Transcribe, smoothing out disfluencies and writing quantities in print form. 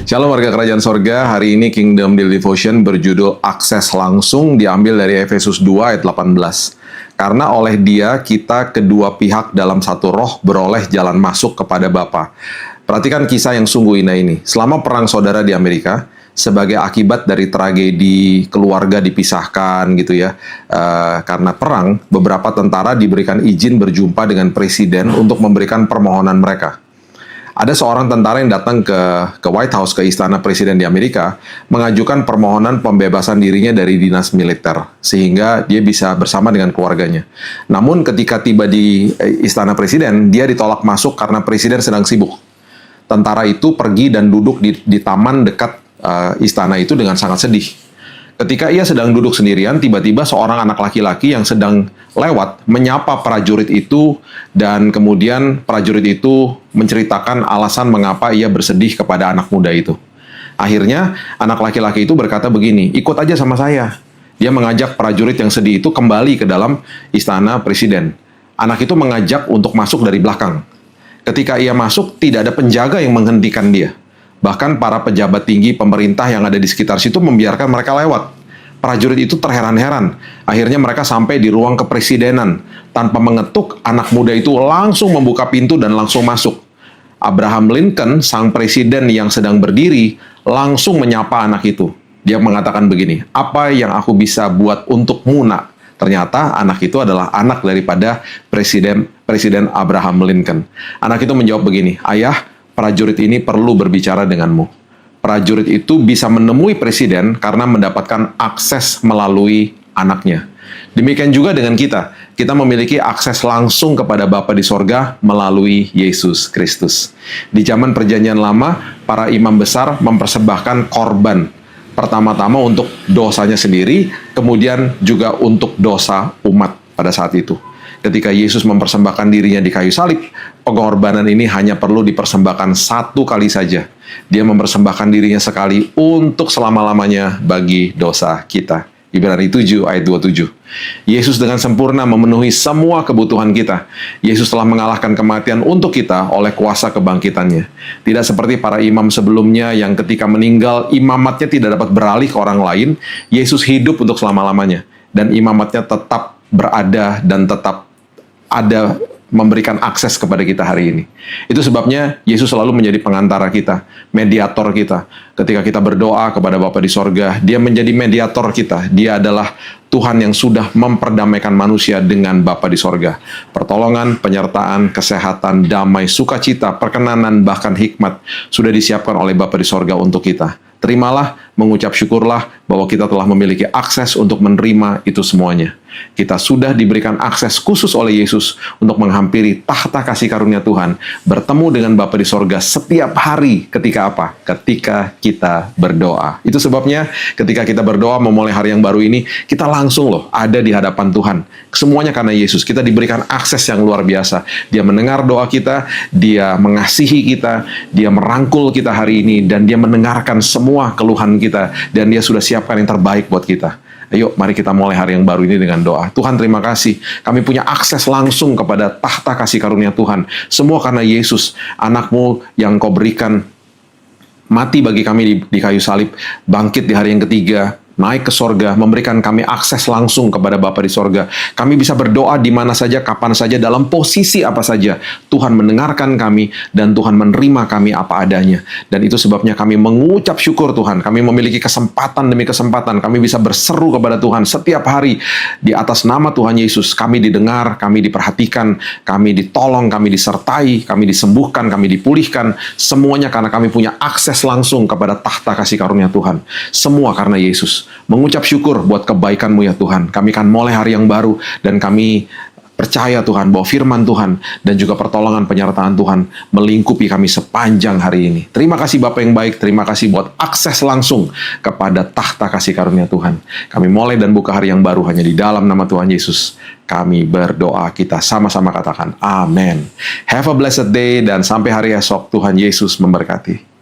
Shalom warga kerajaan sorga, hari ini Kingdom Daily Devotion berjudul Akses Langsung, diambil dari Efesus 2 ayat 18. Karena oleh dia kita kedua pihak dalam satu roh beroleh jalan masuk kepada Bapa. Perhatikan kisah yang sungguh indah ini. Selama perang saudara di Amerika, sebagai akibat dari tragedi keluarga dipisahkan gitu ya, karena perang, beberapa tentara diberikan izin berjumpa dengan presiden untuk memberikan permohonan mereka. Ada seorang tentara yang datang ke White House, ke istana presiden di Amerika, mengajukan permohonan pembebasan dirinya dari dinas militer, sehingga dia bisa bersama dengan keluarganya. Namun ketika tiba di istana presiden, dia ditolak masuk karena presiden sedang sibuk. Tentara itu pergi dan duduk di taman dekat istana itu dengan sangat sedih. Ketika ia sedang duduk sendirian, tiba-tiba seorang anak laki-laki yang sedang lewat menyapa prajurit itu, dan kemudian prajurit itu menceritakan alasan mengapa ia bersedih kepada anak muda itu. Akhirnya, anak laki-laki itu berkata begini, "Ikut aja sama saya." Dia mengajak prajurit yang sedih itu kembali ke dalam istana presiden. Anak itu mengajak untuk masuk dari belakang. Ketika ia masuk, tidak ada penjaga yang menghentikan dia. Bahkan para pejabat tinggi pemerintah yang ada di sekitar situ membiarkan mereka lewat. Prajurit itu terheran-heran. Akhirnya mereka sampai di ruang kepresidenan. Tanpa mengetuk, anak muda itu langsung membuka pintu dan langsung masuk. Abraham Lincoln, sang presiden yang sedang berdiri, langsung menyapa anak itu. Dia mengatakan begini, "Apa yang aku bisa buat untukmu, nak?" Ternyata anak itu adalah anak daripada Presiden Abraham Lincoln. Anak itu menjawab begini, "Ayah, prajurit ini perlu berbicara denganmu." Prajurit itu bisa menemui presiden karena mendapatkan akses melalui anaknya. Demikian juga dengan kita. Kita memiliki akses langsung kepada Bapa di sorga melalui Yesus Kristus. Di zaman Perjanjian Lama, para imam besar mempersembahkan korban. Pertama-tama untuk dosanya sendiri, kemudian juga untuk dosa umat pada saat itu. Ketika Yesus mempersembahkan dirinya di kayu salib, pengorbanan ini hanya perlu dipersembahkan satu kali saja. Dia mempersembahkan dirinya sekali untuk selama-lamanya bagi dosa kita. Ibrani 7 ayat 27. Yesus dengan sempurna memenuhi semua kebutuhan kita. Yesus telah mengalahkan kematian untuk kita oleh kuasa kebangkitannya. Tidak seperti para imam sebelumnya yang ketika meninggal, imamatnya tidak dapat beralih ke orang lain. Yesus hidup untuk selama-lamanya. Dan imamatnya tetap berada dan tetap ada memberikan akses kepada kita hari ini. Itu sebabnya Yesus selalu menjadi pengantara kita, mediator kita. Ketika kita berdoa kepada Bapa di sorga, dia menjadi mediator kita. Dia adalah Tuhan yang sudah memperdamaikan manusia dengan Bapa di sorga. Pertolongan, penyertaan, kesehatan, damai, sukacita, perkenanan, bahkan hikmat sudah disiapkan oleh Bapa di sorga untuk kita. Terimalah, mengucap syukurlah bahwa kita telah memiliki akses untuk menerima itu semuanya. Kita sudah diberikan akses khusus oleh Yesus untuk menghampiri tahta kasih karunia Tuhan, bertemu dengan Bapa di sorga setiap hari. Ketika apa? Ketika kita berdoa. Itu sebabnya ketika kita berdoa memulai hari yang baru ini, kita langsung ada di hadapan Tuhan. Semuanya karena Yesus. Kita diberikan akses yang luar biasa. Dia mendengar doa kita, dia mengasihi kita, dia merangkul kita hari ini, dan dia mendengarkan semua keluhan kita, dan dia sudah siapkan yang terbaik buat kita. Ayo, mari kita mulai hari yang baru ini dengan doa. Tuhan, terima kasih. Kami punya akses langsung kepada tahta kasih karunia Tuhan. Semua karena Yesus, anak-Mu yang Kau berikan mati bagi kami di kayu salib, bangkit di hari yang ketiga, naik ke sorga, memberikan kami akses langsung kepada Bapa di sorga. Kami bisa berdoa di mana saja, kapan saja, dalam posisi apa saja. Tuhan mendengarkan kami, dan Tuhan menerima kami apa adanya. Dan itu sebabnya kami mengucap syukur Tuhan. Kami memiliki kesempatan demi kesempatan. Kami bisa berseru kepada Tuhan setiap hari. Di atas nama Tuhan Yesus, kami didengar, kami diperhatikan, kami ditolong, kami disertai, kami disembuhkan, kami dipulihkan. Semuanya karena kami punya akses langsung kepada tahta kasih karunia Tuhan. Semua karena Yesus. Mengucap syukur buat kebaikan-Mu ya Tuhan. Kami akan mulai hari yang baru, dan kami percaya Tuhan bahwa firman Tuhan dan juga pertolongan penyertaan Tuhan melingkupi kami sepanjang hari ini. Terima kasih Bapa yang baik, terima kasih buat akses langsung kepada tahta kasih karunia Tuhan. Kami mulai dan buka hari yang baru hanya di dalam nama Tuhan Yesus. Kami berdoa, kita sama-sama katakan amin. Have a blessed day, dan sampai hari esok, Tuhan Yesus memberkati.